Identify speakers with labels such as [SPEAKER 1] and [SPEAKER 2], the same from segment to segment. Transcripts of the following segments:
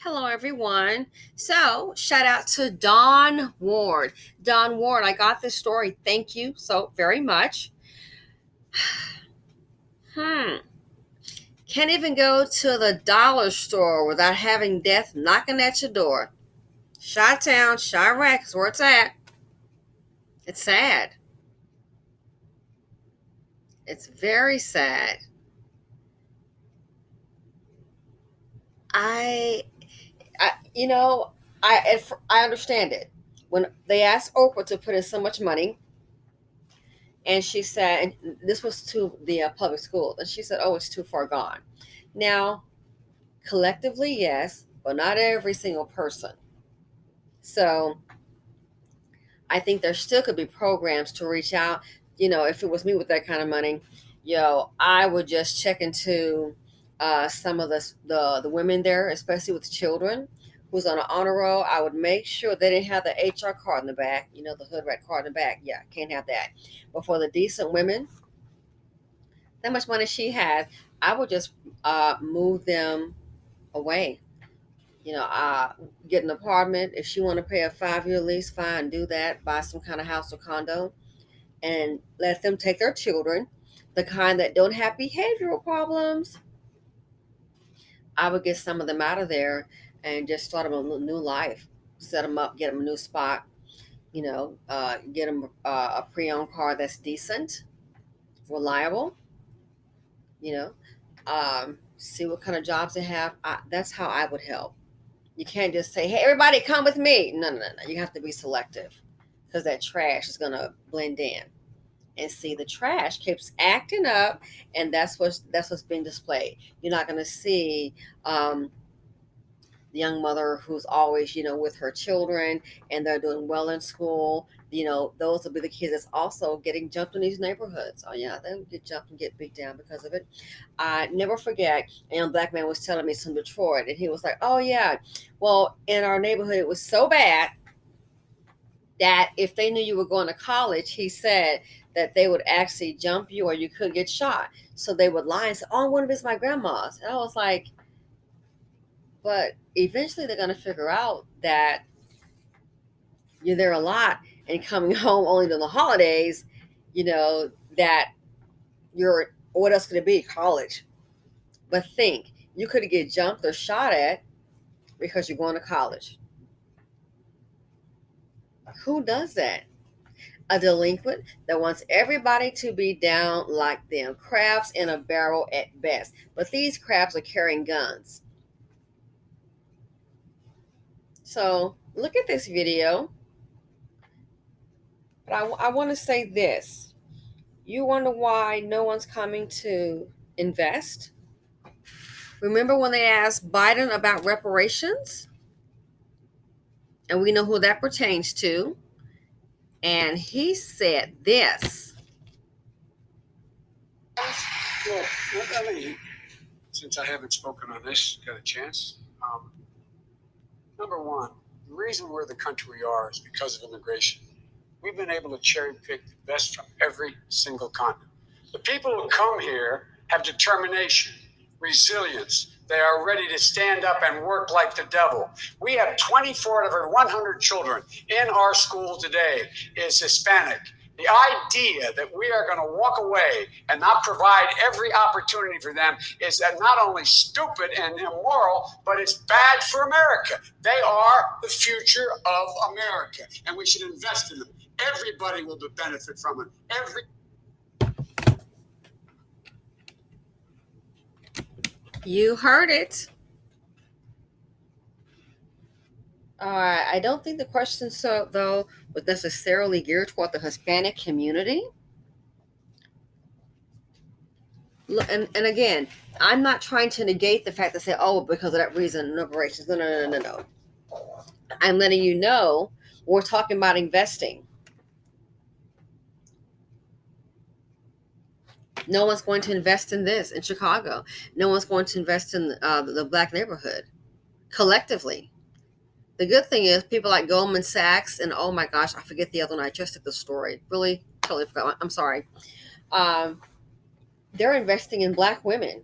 [SPEAKER 1] Hello, everyone. So, shout out to Dawn Ward. Dawn Ward, I got this story. Thank you so very much. Hmm. Can't even go to the dollar store without having death knocking at your door. Chi-town, Chirac is where it's at. It's sad. It's very sad. I, I you know, I understand it. When they asked Oprah to put in so much money, and she said, and this was to the public school, and she said, "Oh, it's too far gone." Now, collectively, yes, but not every single person. So I think there still could be programs to reach out. If it was me with that kind of money, I would just check into some of the women there, especially with children, who's on an honor roll. I would make sure they didn't have the HR card in the back. The hood rat card in the back. Yeah, can't have that. But for the decent women, that much money she has, I would just move them away. Get an apartment. If she want to pay a 5-year lease, fine, do that. Buy some kind of house or condo, and let them take their children, the kind that don't have behavioral problems. I would get some of them out of there and just start them a new life. Set them up, get them a new spot. Get them a pre-owned car that's decent, reliable. You know, see what kind of jobs they have. That's how I would help. You can't just say, "Hey, everybody, come with me." No, no, no, no. You have to be selective because that trash is gonna blend in. And see, the trash keeps acting up, and that's what's being displayed. You're not gonna see the young mother who's always with her children, and they're doing well in school. Those will be the kids that's also getting jumped in these neighborhoods. Oh yeah, they'll get jumped and get beat down because of it. I never forget, a young black man was telling me from Detroit, and he was like, "Oh yeah, well, in our neighborhood it was so bad that if they knew you were going to college," he said, that they would actually jump you or you could get shot. So they would lie and say, "Oh, I want to visit my grandma's." And I was like, but eventually they're going to figure out that you're there a lot and coming home only during the holidays, that you're, what else could it be? College. But think, you could get jumped or shot at because you're going to college. Who does that? A delinquent that wants everybody to be down like them. Crabs in a barrel at best. But these crabs are carrying guns. So look at this video. But I want to say this. You wonder why no one's coming to invest? Remember when they asked Biden about reparations? And we know who that pertains to. And he said this.
[SPEAKER 2] Well, since I haven't spoken on this, got a chance. Number one, the reason we're the country we are is because of immigration. We've been able to cherry pick the best from every single continent. The people who come here have determination, resilience. They are ready to stand up and work like the devil. We have 24 out of every 100 children in our school today is Hispanic. The idea that we are going to walk away and not provide every opportunity for them is not only stupid and immoral, but it's bad for America. They are the future of America, and we should invest in them. Everybody will benefit from it.
[SPEAKER 1] You heard it. I don't think the question, though, was necessarily geared toward the Hispanic community. And again, I'm not trying to negate the fact that say, "Oh, because of that reason, no reparations." No, no, no, no, no. I'm letting you know we're talking about investing. No one's going to invest in this in Chicago. No one's going to invest in the black neighborhood collectively. The good thing is people like Goldman Sachs and, oh my gosh, I forget the other one. I just took the story. Really, totally forgot. I'm sorry. They're investing in black women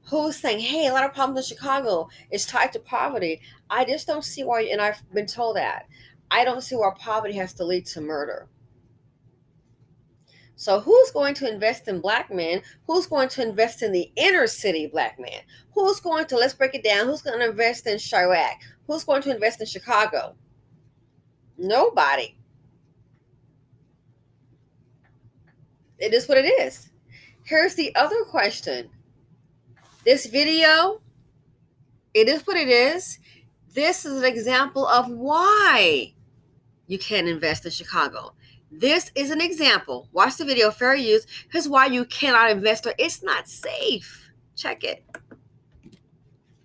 [SPEAKER 1] who's saying, hey, a lot of problems in Chicago is tied to poverty. I just don't see why, and I've been told that. I don't see why poverty has to lead to murder. So who's going to invest in black men? Who's going to invest in the inner city black man? Who's going to, let's break it down, who's going to invest in Chirac? Who's going to invest in Chicago? Nobody. It is what it is. Here's the other question. This video, it is what it is. This is an example of why you can't invest in Chicago. This is an example. Watch the video, fair use. Here's why you cannot invest or it's not safe. Check it.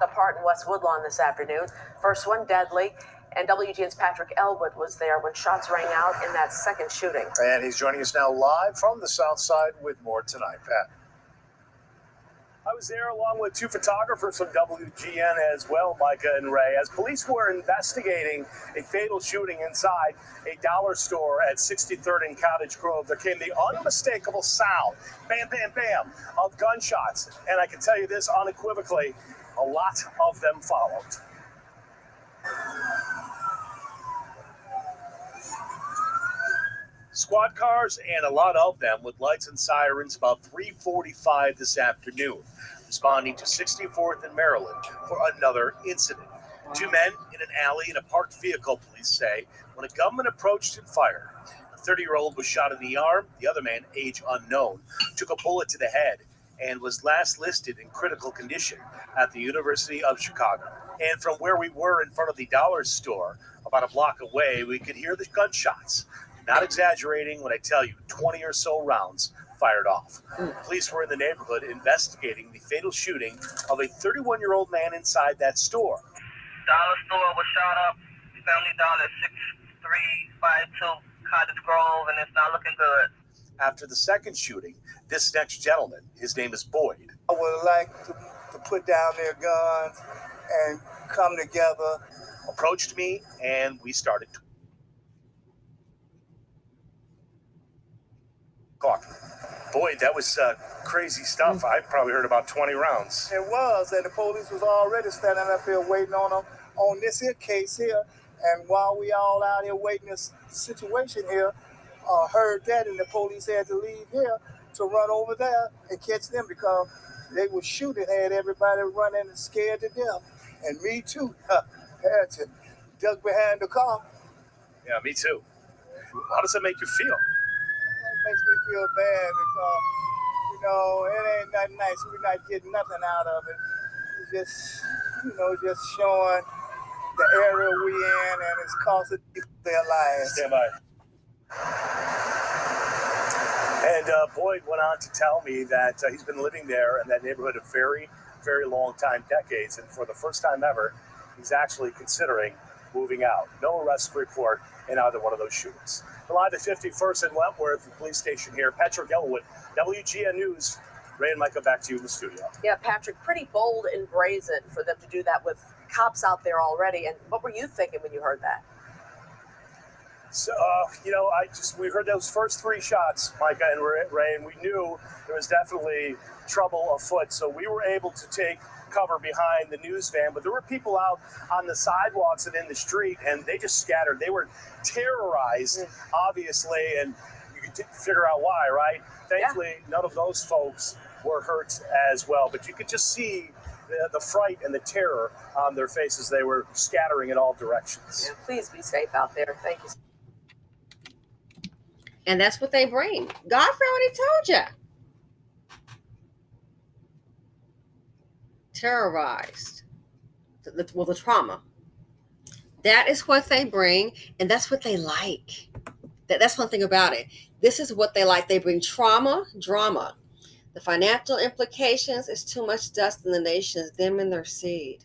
[SPEAKER 3] Apart in West Woodlawn this afternoon. First one deadly. And WGN's Patrick Elwood was there when shots rang out in that second shooting.
[SPEAKER 4] And he's joining us now live from the South Side with more tonight. Pat. I was there along with two photographers from WGN as well, Micah and Ray, as police were investigating a fatal shooting inside a dollar store at 63rd and Cottage Grove. There came the unmistakable sound, bam, bam, bam, of gunshots. And I can tell you this unequivocally, a lot of them followed. Squad cars, and a lot of them with lights and sirens, about 3:45 this afternoon, responding to 64th and Maryland for another incident. Two men in an alley in a parked vehicle, police say, when a gunman approached and fired. A 30-year-old was shot in the arm. The other man, age unknown, took a bullet to the head and was last listed in critical condition at the University of Chicago. And from where we were in front of the dollar store, about a block away, we could hear the gunshots. Not exaggerating when I tell you 20 or so rounds fired off. Police were in the neighborhood investigating the fatal shooting of a 31-year-old man inside that store.
[SPEAKER 5] Dollar store was shot up, Family Dollar 6352 Cottage Grove, and it's not looking good.
[SPEAKER 4] After the second shooting, this next gentleman, his name is Boyd.
[SPEAKER 6] I would like to put down their guns and come together.
[SPEAKER 4] Approached me and we started talking. Boy, that was crazy stuff. I probably heard about 20 rounds.
[SPEAKER 6] It was, and the police was already standing up here waiting on them on this here case here. And while we all out here waiting this situation here, heard that, and the police had to leave here to run over there and catch them because they were shooting, had everybody running and scared to death. And me too, had to duck behind the car.
[SPEAKER 4] Yeah, me too. How does that make you feel?
[SPEAKER 6] It makes me feel bad because, it ain't nothing nice. We're not getting nothing out of it. It's just, just showing the area we in, and it's costing people their lives.
[SPEAKER 4] Stand by. And Boyd went on to tell me that he's been living there in that neighborhood a very, very long time, decades, and for the first time ever, he's actually considering moving out. No arrest report in either one of those shootings. We're live at 51st and Wentworth, the police station here. Patrick Elwood, WGN News. Ray and Micah, back to you in the studio.
[SPEAKER 3] Yeah, Patrick, pretty bold and brazen for them to do that with cops out there already. And what were you thinking when you heard that?
[SPEAKER 4] So, we heard those first three shots, Micah and Ray, and we knew there was definitely trouble afoot. So we were able to take cover behind the news van, but there were people out on the sidewalks and in the street, and they just scattered. They were terrorized, obviously, and you could figure out why, right? Thankfully, none of those folks were hurt as well, but you could just see the fright and the terror on their faces. They were scattering in all directions.
[SPEAKER 3] Yeah, please be safe out there. Thank you.
[SPEAKER 1] And that's what they bring. Godfrey already told you. Terrorized. Well, the trauma. That is what they bring, and that's what they like. That's one thing about it. This is what they like. They bring trauma, drama. The financial implications is too much dust in the nations, them and their seed.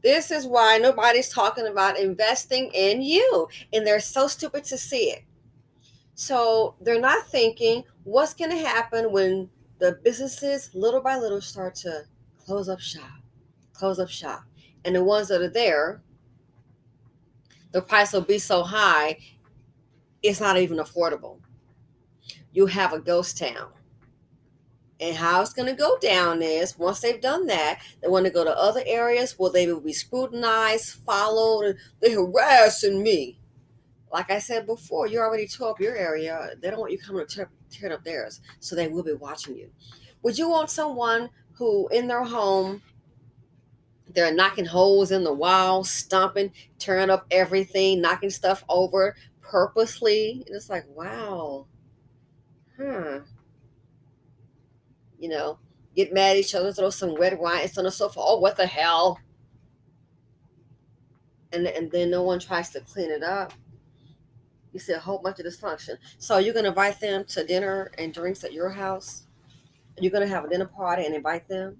[SPEAKER 1] This is why nobody's talking about investing in you, and they're so stupid to see it. So they're not thinking what's going to happen when the businesses little by little start to close up shop. And the ones that are there, the price will be so high, it's not even affordable. You have a ghost town. And how it's going to go down is once they've done that, they want to go to other areas where they will be scrutinized, followed, and they're harassing me. Like I said before, you already tore up your area. They don't want you coming to tear up theirs, so they will be watching you. Would you want someone who, in their home, they're knocking holes in the wall, stomping, tearing up everything, knocking stuff over purposely? And it's like, wow, huh? You know, get mad at each other, throw some red wine, and so on and so forth. Oh, what the hell? And then no one tries to clean it up. You see a whole bunch of dysfunction. So you're going to invite them to dinner and drinks at your house? You're going to have a dinner party and invite them?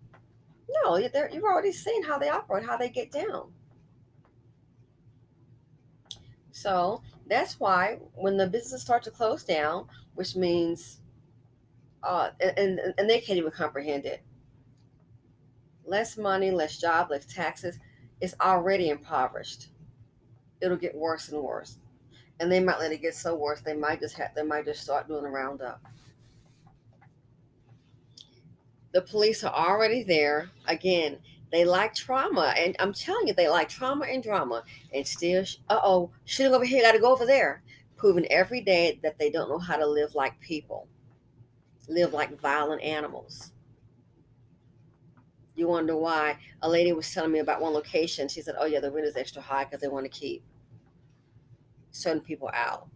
[SPEAKER 1] No, you've already seen how they operate, how they get down. So that's why when the businesses start to close down, which means, and they can't even comprehend it, less money, less job, less taxes, it's already impoverished. It'll get worse and worse, and they might let it get so worse they might just start doing a roundup. The police are already there. Again, they like trauma, and I'm telling you, they like trauma and drama, and still, shooting over here, got to go over there, proving every day that they don't know how to live like people, live like violent animals. You wonder why. A lady was telling me about one location. She said, "Oh yeah, the rent is extra high because they want to keep certain people out."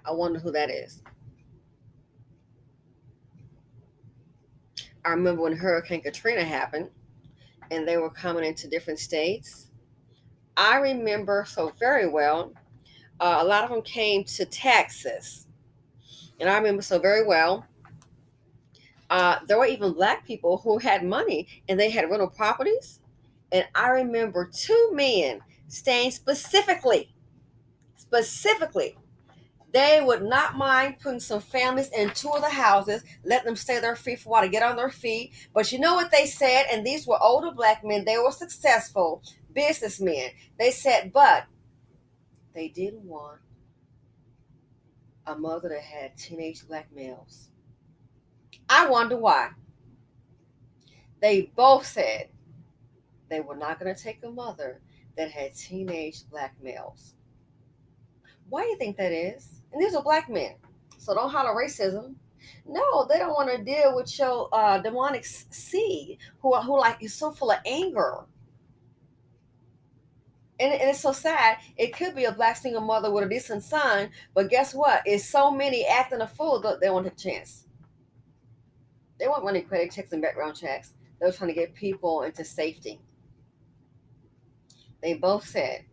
[SPEAKER 1] I wonder who that is. I remember when Hurricane Katrina happened, and they were coming into different states. I remember so very well. A lot of them came to Texas, and I remember so very well. There were even black people who had money, and they had rental properties. And I remember two men staying specifically. They would not mind putting some families in two of the houses, let them stay their feet for a while to get on their feet. But you know what they said? And these were older black men. They were successful businessmen. They said, but they didn't want a mother that had teenage black males. I wonder why. They both said they were not going to take a mother that had teenage black males. Why do you think that is? And these are black men. So don't holler racism. No, they don't want to deal with your demonic seed who like is so full of anger. And it's so sad. It could be a black single mother with a decent son, but guess what? It's so many acting a fool that they want a chance. They want running credit checks and background checks. They're trying to get people into safety. They both said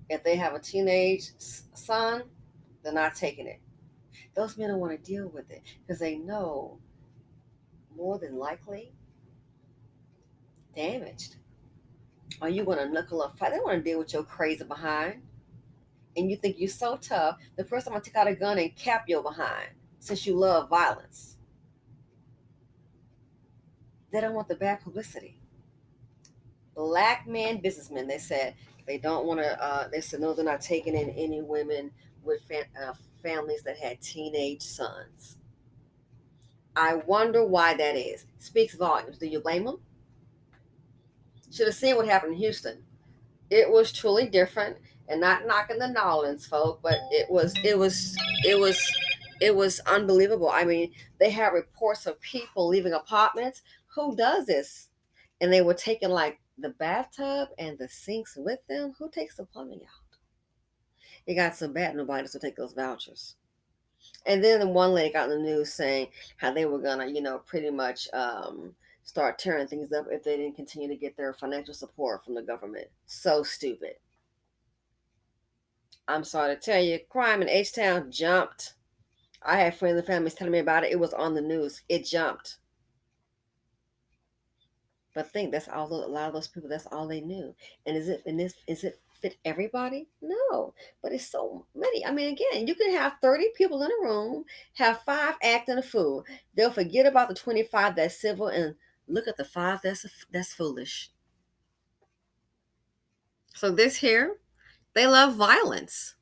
[SPEAKER 1] if they have a teenage son, they're not taking it. Those men don't want to deal with it because they know more than likely damaged. Are you going to knuckle up fight? They don't want to deal with your crazy behind. And you think you're so tough, the person going to take out a gun and cap your behind since you love violence. They don't want the bad publicity. Black men, businessmen, they said they don't want to, they said no, they're not taking in any women with families that had teenage sons. I wonder why that is. Speaks volumes. Do you blame them? Should have seen what happened in Houston. It was truly different, and not knocking the Nolans folk, but it was unbelievable. I mean, they had reports of people leaving apartments. Who does this? And they were taking like the bathtub and the sinks with them. Who takes the plumbing out? It got so bad nobody else would take those vouchers. And then the one lady got in the news saying how they were gonna, pretty much start tearing things up if they didn't continue to get their financial support from the government. So stupid. I'm sorry to tell you, crime in H Town jumped. I had friends and families telling me about it. It was on the news. It jumped. But think that's all. A lot of those people. That's all they knew. And is it fit everybody? No. But it's so many. I mean, again, you can have 30 people in a room, have 5 acting a fool. They'll forget about the 25 that's civil and look at the 5 that's foolish. So this here, they love violence.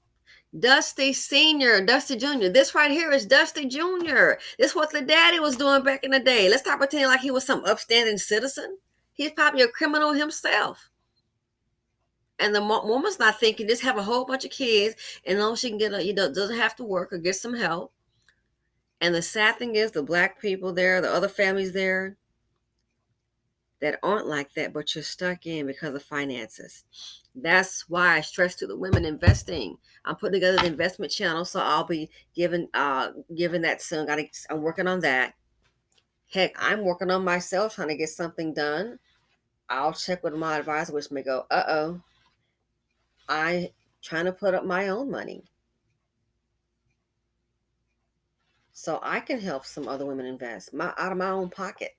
[SPEAKER 1] Dusty Senior, Dusty Junior. This right here is Dusty Junior. This is what the daddy was doing back in the day. Let's stop pretending like he was some upstanding citizen. He's probably a criminal himself. And the woman's not thinking, just have a whole bunch of kids, and long she can get doesn't have to work or get some help. And the sad thing is, the black people there, the other families there that aren't like that, but you're stuck in because of finances. That's why I stress to the women investing. I'm putting together the investment channel, so I'll be giving that soon. I'm working on that. Heck, I'm working on myself trying to get something done. I'll check with my advisor, which may go, I trying to put up my own money so I can help some other women invest out of my own pocket.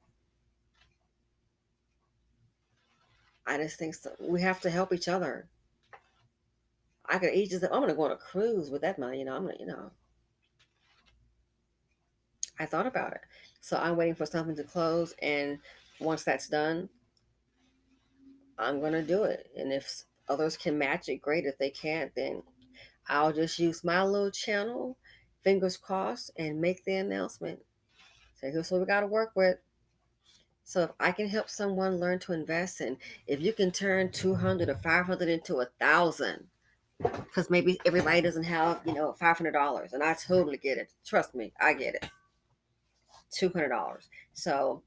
[SPEAKER 1] I just think we have to help each other. I could each just, I'm going to go on a cruise with that money. I thought about it. So I'm waiting for something to close. And once that's done, I'm going to do it. And if others can match it, great. If they can't, then I'll just use my little channel, fingers crossed, and make the announcement. So here's what we got to work with. So if I can help someone learn to invest, and if you can turn 200 or 500 into 1,000, because maybe everybody doesn't have, $500, and I totally get it. Trust me, I get it. $200. So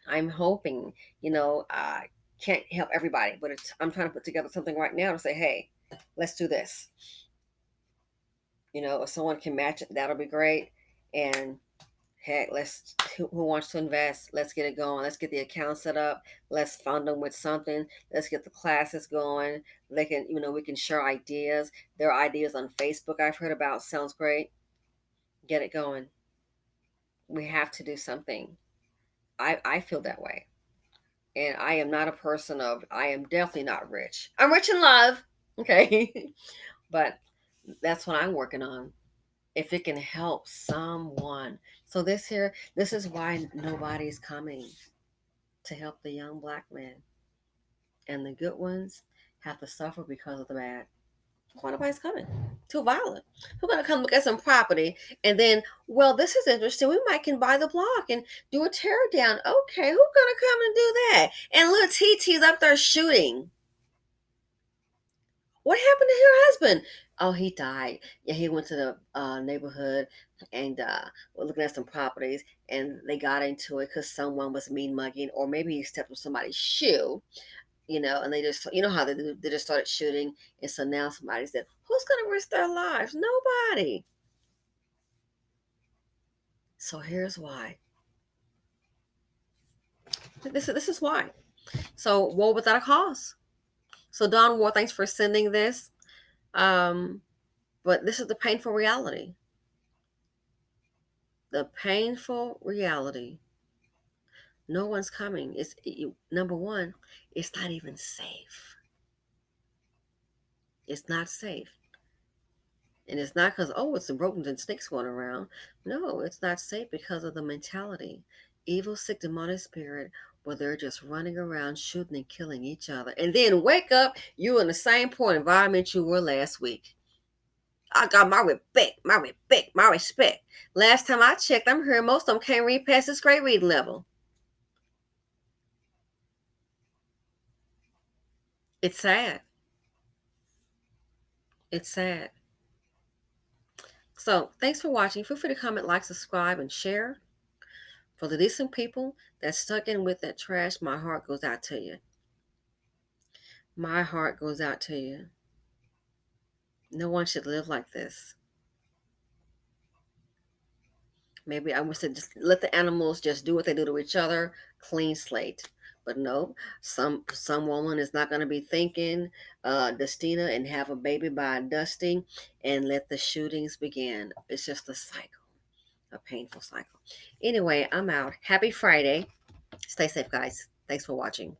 [SPEAKER 1] I'm hoping, I can't help everybody, but I'm trying to put together something right now to say, hey, let's do this. If someone can match it, that'll be great. And heck, who wants to invest? Let's get it going. Let's get the account set up. Let's fund them with something. Let's get the classes going. They can, we can share ideas. There are ideas on Facebook I've heard about. Sounds great. Get it going. We have to do something. I feel that way. And I am not a person I am definitely not rich. I'm rich in love. Okay. But that's what I'm working on. If it can help someone. So this is why nobody's coming to help the young black man. And the good ones have to suffer because of the bad. Why nobody's coming? Too violent. Who's gonna come look at some property and then, well, this is interesting. We might can buy the block and do a tear down. Okay, who's gonna come and do that? And little TT's up there shooting. What happened to your husband? Oh, he died. Yeah, he went to the neighborhood and were looking at some properties, and they got into it because someone was mean mugging, or maybe he stepped on somebody's shoe, and they just, how they do, they just started shooting. And so now somebody said, who's going to risk their lives? Nobody. So here's why. This is why. So war without a cause. So Don War, thanks for sending this. But this is the painful reality. The painful reality. No one's coming. Number one, it's not even safe. It's not safe. And it's not because, it's some rodents and snakes going around. No, it's not safe because of the mentality. Evil, sick, demonic spirit, where they're just running around shooting and killing each other. And then wake up, you're in the same poor environment you were last week. I got my respect. Last time I checked, I'm hearing most of them can't read past the grade reading level. It's sad. It's sad. So thanks for watching. Feel free to comment, like, subscribe, and share. For the decent people that's stuck in with that trash, my heart goes out to you. My heart goes out to you. No one should live like this. Maybe I wish to just let the animals just do what they do to each other, clean slate. But no, some woman is not going to be thinking Dustina and have a baby by Dusty and let the shootings begin. It's just a cycle, a painful cycle. Anyway, I'm out. Happy Friday. Stay safe, guys. Thanks for watching.